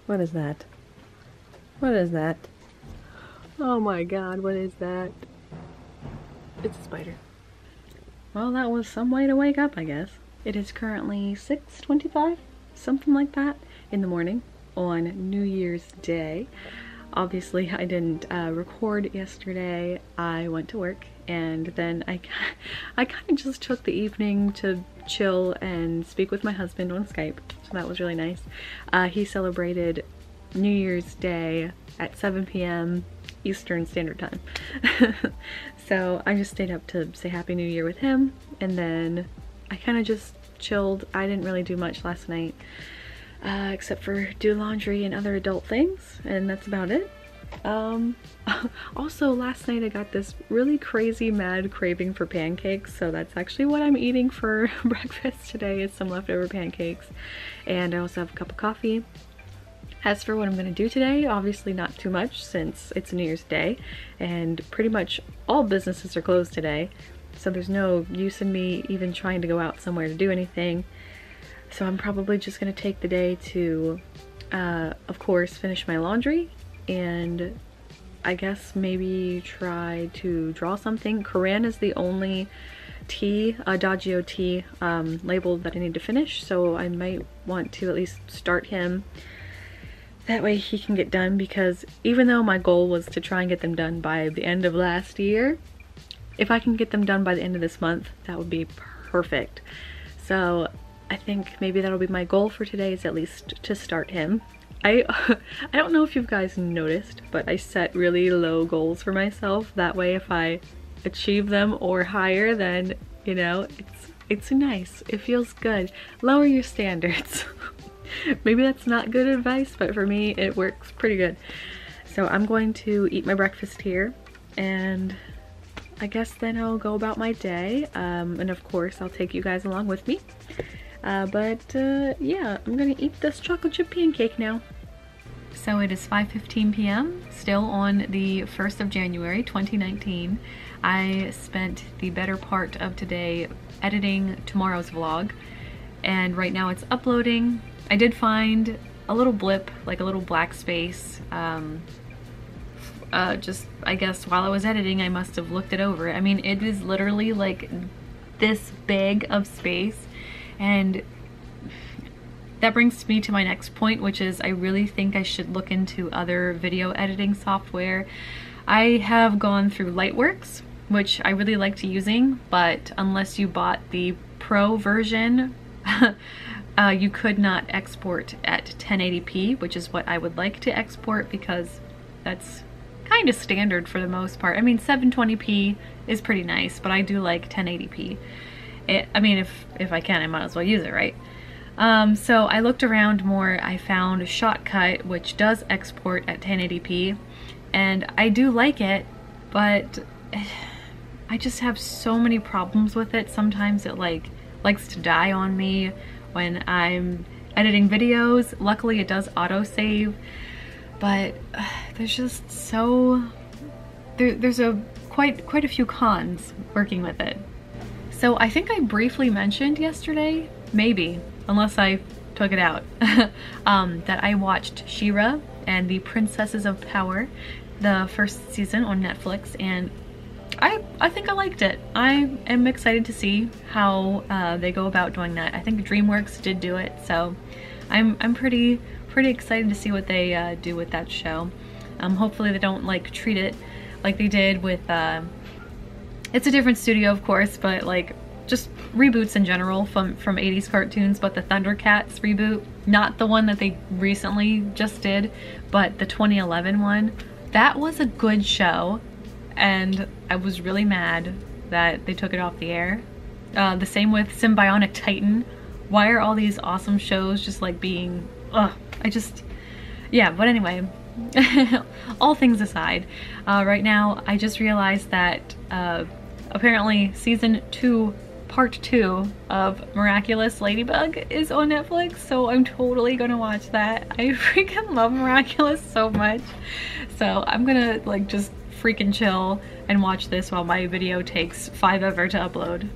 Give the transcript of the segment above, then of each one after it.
What is that? What is that? Oh my god, what is that? It's a spider. Well, that was some way to wake up, I guess. It is currently 6:25, something like that, in the morning on New Year's Day. Obviously, I didn't record yesterday. I went to work, and then I kind of just took the evening to chill and speak with my husband on Skype, so that was really nice. He celebrated New Year's Day at 7 p.m. Eastern Standard Time. So I just stayed up to say Happy New Year with him, and then I kind of just chilled. I didn't really do much last night, except for do laundry and other adult things, and that's about it. Also last night I got this really crazy mad craving for pancakes, so that's actually what I'm eating for breakfast today, is some leftover pancakes, and I also have a cup of coffee. As for what I'm going to do today, obviously not too much since it's New Year's Day and pretty much all businesses are closed today, so there's no use in me even trying to go out somewhere to do anything. So I'm probably just going to take the day to, of course, finish my laundry and I guess maybe try to draw something. Corinne is the only tea, Adagio tea, label that I need to finish, so I might want to at least start him. That way he can get done, because even though my goal was to try and get them done by the end of last year, if I can get them done by the end of this month, that would be perfect. So I think maybe that'll be my goal for today, is at least to start him. I don't know if you guys noticed, but I set really low goals for myself. That way if I achieve them or higher, then, you know, it's nice. It feels good. Lower your standards. Maybe that's not good advice, but for me it works pretty good. So I'm going to eat my breakfast here, and I guess then I'll go about my day, and of course I'll take you guys along with me. Yeah, I'm gonna eat this chocolate chip pancake now. So it is 5:15 p.m. still on the 1st of January 2019. I spent the better part of today editing tomorrow's vlog, and right now it's uploading. I did find a little blip, like a little black space. Just, I guess, while I was editing, I must have looked it over. I mean, it is literally like this big of space, and that brings me to my next point, which is I really think I should look into other video editing software. I have gone through Lightworks, which I really liked using, but unless you bought the Pro version, you could not export at 1080p, which is what I would like to export, because that's kind of standard for the most part. I mean, 720p is pretty nice, but I do like 1080p. I mean, if I can, I might as well use it, right? So I looked around more. I found Shotcut, which does export at 1080p, and I do like it, but I just have so many problems with it. Sometimes it likes to die on me when I'm editing videos. Luckily it does autosave, but there's just there's quite a few cons working with it. So I think I briefly mentioned yesterday, maybe, unless I took it out, that I watched She-Ra and the Princesses of Power, the first season on Netflix, and I think I liked it. I am excited to see how they go about doing that. I think DreamWorks did do it, so I'm pretty excited to see what they do with that show. Hopefully they don't like treat it like they did with it's a different studio, of course, but like just reboots in general from 80s cartoons. But the Thundercats reboot, not the one that they recently just did, but the 2011 one, that was a good show. And I was really mad that they took it off the air. The same with Symbionic Titan. Why are all these awesome shows just like being, yeah, but anyway, all things aside, right now I just realized that apparently season 2, part 2 of Miraculous Ladybug is on Netflix, so I'm totally gonna watch that. I freaking love Miraculous so much. So I'm gonna like just freaking chill and watch this while my video takes forever to upload.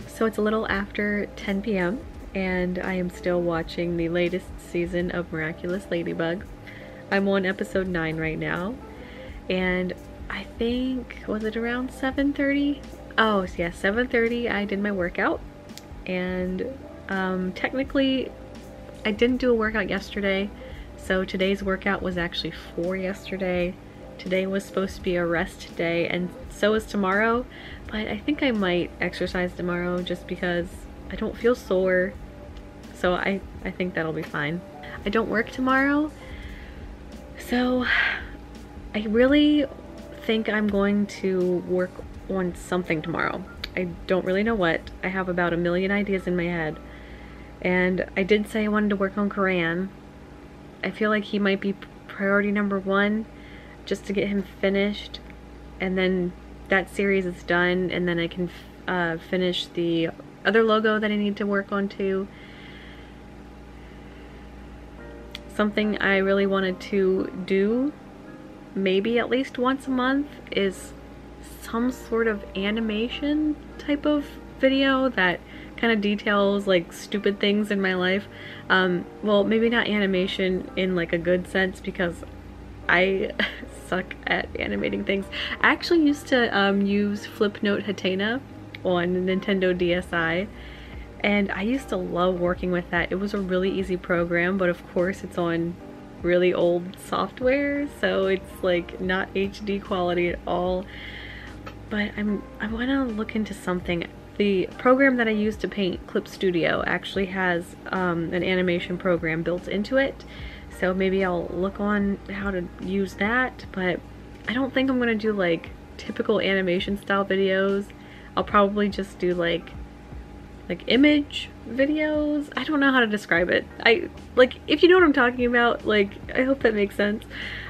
So it's a little after 10 p.m. and I am still watching the latest season of Miraculous Ladybug. I'm on episode 9 right now, and I think, was it around 7:30? Oh yeah, 7:30 I did my workout, and technically I didn't do a workout yesterday, so today's workout was actually for yesterday. Today was supposed to be a rest day, and so is tomorrow, but I think I might exercise tomorrow just because I don't feel sore, so I think that'll be fine. I don't work tomorrow, so I really think I'm going to work on something tomorrow. I don't really know what. I have about a million ideas in my head, and I did say I wanted to work on Koran. I feel like he might be priority number 1, just to get him finished, and then that series is done, and then I can finish the other logo that I need to work on too. Something I really wanted to do, maybe at least once a month, is some sort of animation type of video that kind of details like stupid things in my life. Well, maybe not animation in like a good sense, because I suck at animating things. I actually used to use Flipnote Hatena on Nintendo DSi, and I used to love working with that. It was a really easy program, but of course it's on really old software, so it's like not HD quality at all. But I want to look into something. The program that I use to paint, Clip Studio, actually has an animation program built into it, so maybe I'll look on how to use that. But I don't think I'm gonna do like typical animation style videos. I'll probably just do like image videos. I don't know how to describe it. If you know what I'm talking about, like, I hope that makes sense.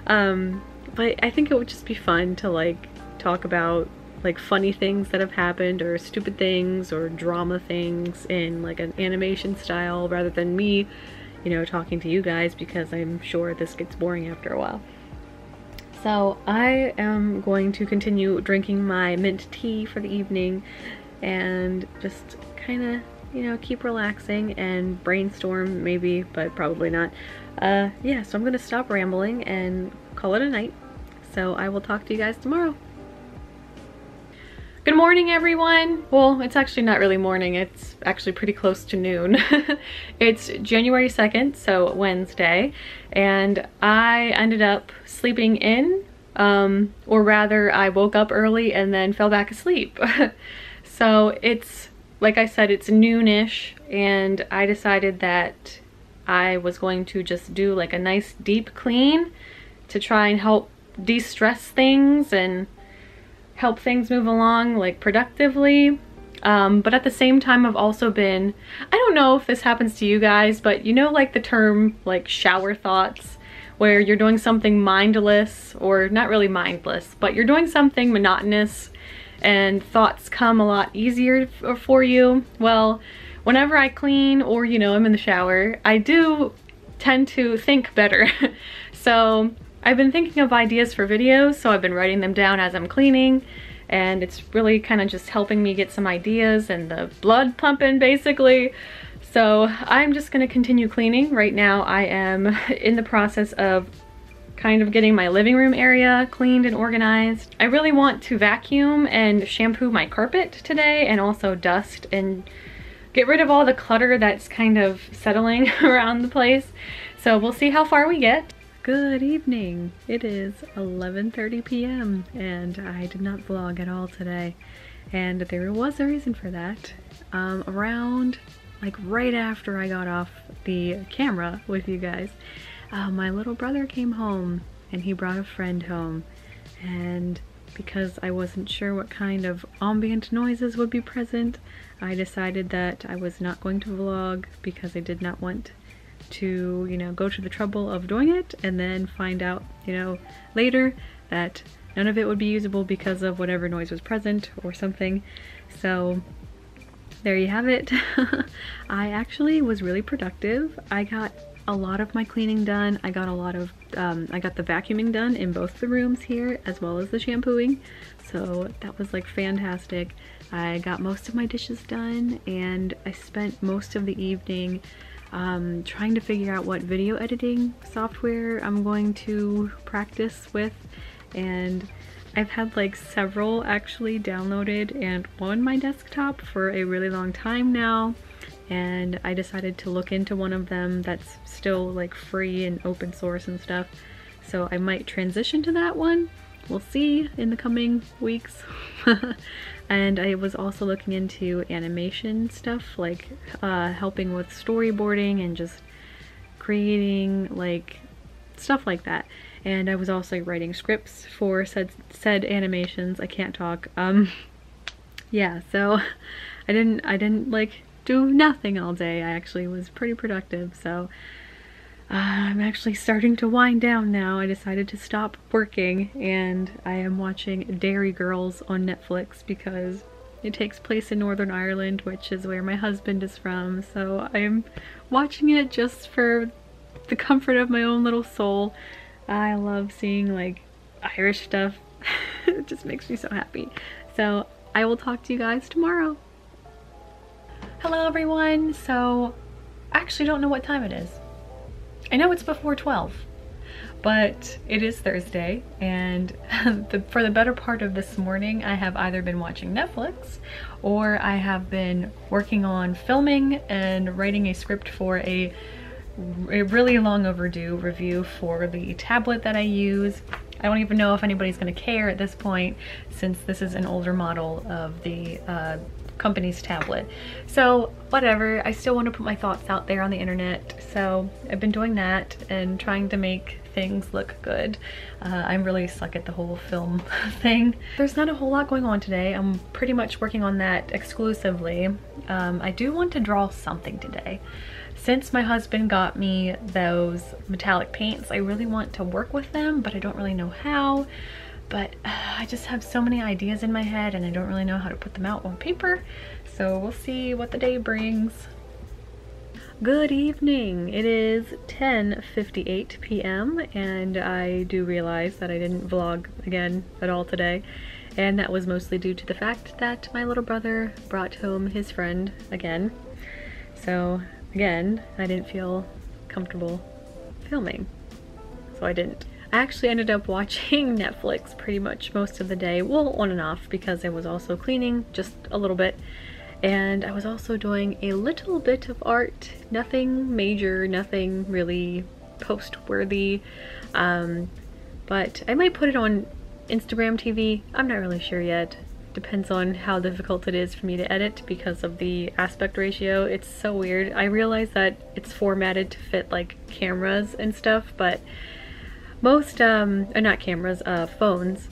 But I think it would just be fun to like talk about like funny things that have happened, or stupid things, or drama things in like an animation style, rather than me, you know, talking to you guys, because I'm sure this gets boring after a while. So I am going to continue drinking my mint tea for the evening and just kind of, you know, keep relaxing and brainstorm maybe, but probably not. Yeah, so I'm gonna stop rambling and call it a night. So I will talk to you guys tomorrow. Good morning, everyone. Well, it's actually not really morning. It's actually pretty close to noon. It's January 2nd, so Wednesday, and I ended up sleeping in, or rather I woke up early and then fell back asleep. So it's, like I said, it's noonish, and I decided that I was going to just do like a nice deep clean to try and help de-stress things and help things move along like productively. But at the same time, I've also been, I don't know if this happens to you guys, but you know, like the term like shower thoughts, where you're doing something mindless, or not really mindless, but you're doing something monotonous and thoughts come a lot easier for you. Well, whenever I clean, or you know, I'm in the shower, I do tend to think better. So I've been thinking of ideas for videos, so I've been writing them down as I'm cleaning, and it's really kind of just helping me get some ideas and the blood pumping, basically. So I'm just going to continue cleaning. Right now I am in the process of kind of getting my living room area cleaned and organized. I really want to vacuum and shampoo my carpet today, and also dust and get rid of all the clutter that's kind of settling around the place. So we'll see how far we get. Good evening. It is 11:30 p.m. and I did not vlog at all today, and there was a reason for that. Around like right after I got off the camera with you guys, my little brother came home, and he brought a friend home, and because I wasn't sure what kind of ambient noises would be present, I decided that I was not going to vlog, because I did not want to, you know, go to the trouble of doing it and then find out, you know, later that none of it would be usable because of whatever noise was present or something. So there you have it. I actually was really productive. I got a lot of my cleaning done. I got a lot of, I got the vacuuming done in both the rooms here as well as the shampooing. So that was like fantastic. I got most of my dishes done and I spent most of the evening trying to figure out what video editing software I'm going to practice with. And I've had like several actually downloaded and on my desktop for a really long time now. And I decided to look into one of them that's still like free and open source and stuff. So I might transition to that one. We'll see in the coming weeks. And I was also looking into animation stuff, like helping with storyboarding and just creating like stuff like that. And I was also writing scripts for said animations. I can't talk. Yeah, so I didn't like do nothing all day. I actually was pretty productive. So I'm actually starting to wind down now. I decided to stop working and I am watching Dairy Girls on Netflix because it takes place in Northern Ireland, which is where my husband is from. So I am watching it just for the comfort of my own little soul. I love seeing like Irish stuff. It just makes me so happy. So I will talk to you guys tomorrow. Hello everyone. So I actually don't know what time it is. I know it's before 12, but it is Thursday, and for the better part of this morning I have either been watching Netflix or I have been working on filming and writing a script for a really long overdue review for the tablet that I use. I don't even know if anybody's going to care at this point since this is an older model of the company's tablet. So whatever, I still want to put my thoughts out there on the internet, so I've been doing that and trying to make things look good. I'm really suck at the whole film thing. There's not a whole lot going on today. I'm pretty much working on that exclusively. I do want to draw something today. Since my husband got me those metallic paints, I really want to work with them, but I don't really know how. But I just have so many ideas in my head and I don't really know how to put them out on paper. So we'll see what the day brings. Good evening. It is 10:58 p.m. and I do realize that I didn't vlog again at all today. And that was mostly due to the fact that my little brother brought home his friend again. So again, I didn't feel comfortable filming. So I didn't. I actually ended up watching Netflix pretty much most of the day, well, on and off, because I was also cleaning just a little bit, and I was also doing a little bit of art, nothing major, nothing really post-worthy, but I might put it on Instagram TV. I'm not really sure yet. Depends on how difficult it is for me to edit because of the aspect ratio. It's so weird. I realize that it's formatted to fit like cameras and stuff, but most, not cameras, phones,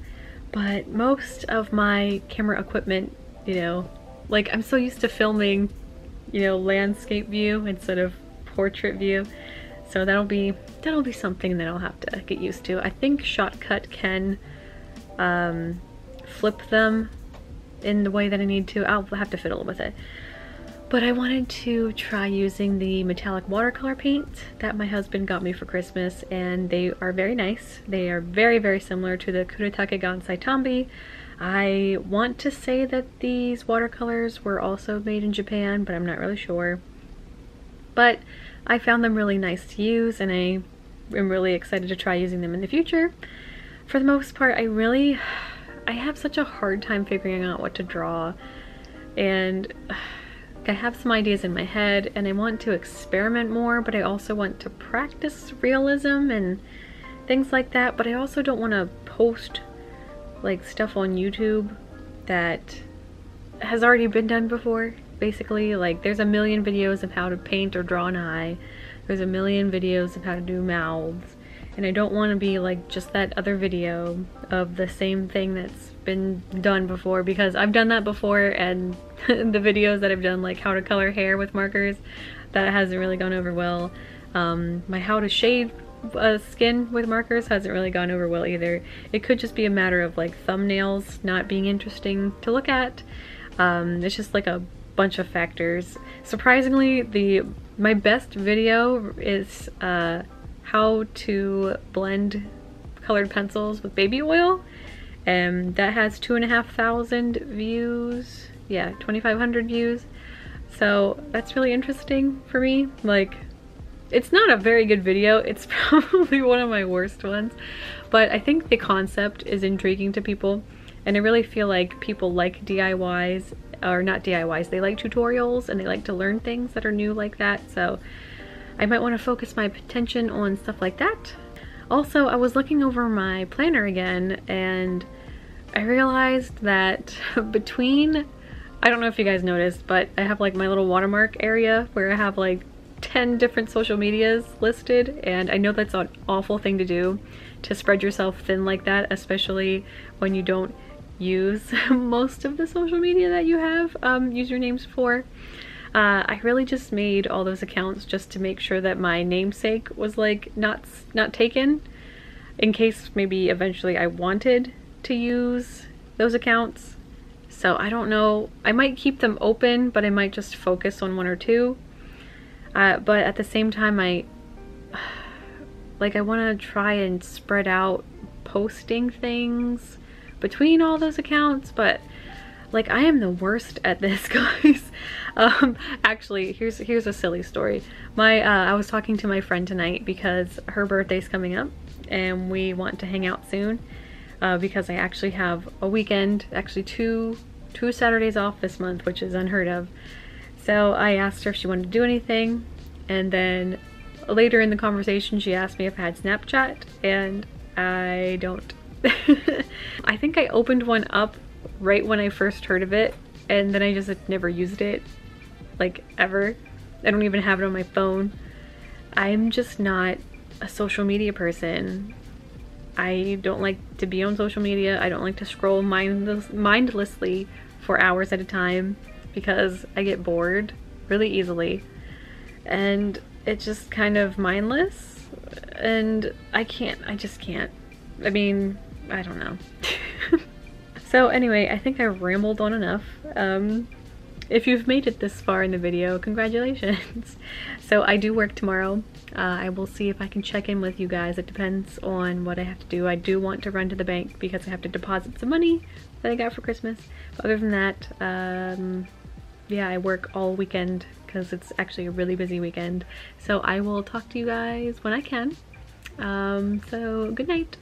but most of my camera equipment, you know, like I'm so used to filming, you know, landscape view instead of portrait view. So that'll be something that I'll have to get used to. I think Shotcut can flip them in the way that I need to. I'll have to fiddle with it. But I wanted to try using the metallic watercolor paint that my husband got me for Christmas, and they are very nice. They are very, very similar to the Kuretake Gansai Tambi. I want to say that these watercolors were also made in Japan, but I'm not really sure. But I found them really nice to use, and I am really excited to try using them in the future. For the most part, I have such a hard time figuring out what to draw, and I have some ideas in my head and I want to experiment more, but I also want to practice realism and things like that. But I also don't want to post like stuff on YouTube that has already been done before. Basically, like there's a million videos of how to paint or draw an eye. There's a million videos of how to do mouths. And I don't want to be like just that other video of the same thing that's been done before, because I've done that before, and the videos that I've done, like how to color hair with markers, that hasn't really gone over well. My how to shade skin with markers hasn't really gone over well either. It could just be a matter of like thumbnails not being interesting to look at. It's just like a bunch of factors. Surprisingly, my best video is how to blend colored pencils with baby oil, and that has 2,500 views. Yeah, 2,500 views. So that's really interesting for me. Like, it's not a very good video. It's probably one of my worst ones, but I think the concept is intriguing to people, and I really feel like people like DIYs, or not DIYs, they like tutorials and they like to learn things that are new like that. So I might want to focus my attention on stuff like that. Also, I was looking over my planner again, and I realized that between, I don't know if you guys noticed, but I have like my little watermark area where I have like 10 different social medias listed, and I know that's an awful thing to do, to spread yourself thin like that, especially when you don't use most of the social media that you have usernames for. I really just made all those accounts just to make sure that my namesake was like not taken, in case maybe eventually I wanted to use those accounts. So I don't know, I might keep them open, but I might just focus on one or two. But at the same time, I want to try and spread out posting things between all those accounts, but like I am the worst at this, guys. Actually, here's a silly story. I was talking to my friend tonight because her birthday's coming up and we want to hang out soon, because I actually have a weekend, actually two Saturdays off this month, which is unheard of. So I asked her if she wanted to do anything, and then later in the conversation she asked me if I had Snapchat, and I don't. I think I opened one up right when I first heard of it, and then I just never used it, like, ever. I don't even have it on my phone. I'm just not a social media person. I don't like to be on social media. I don't like to scroll mindlessly for hours at a time, because I get bored really easily and it's just kind of mindless, and I just can't. I mean, I don't know. So anyway, I think I rambled on enough. If you've made it this far in the video, congratulations. So I do work tomorrow. I will see if I can check in with you guys. It depends on what I have to do. I do want to run to the bank because I have to deposit some money that I got for Christmas. But other than that, yeah, I work all weekend because it's actually a really busy weekend. So I will talk to you guys when I can. So good night.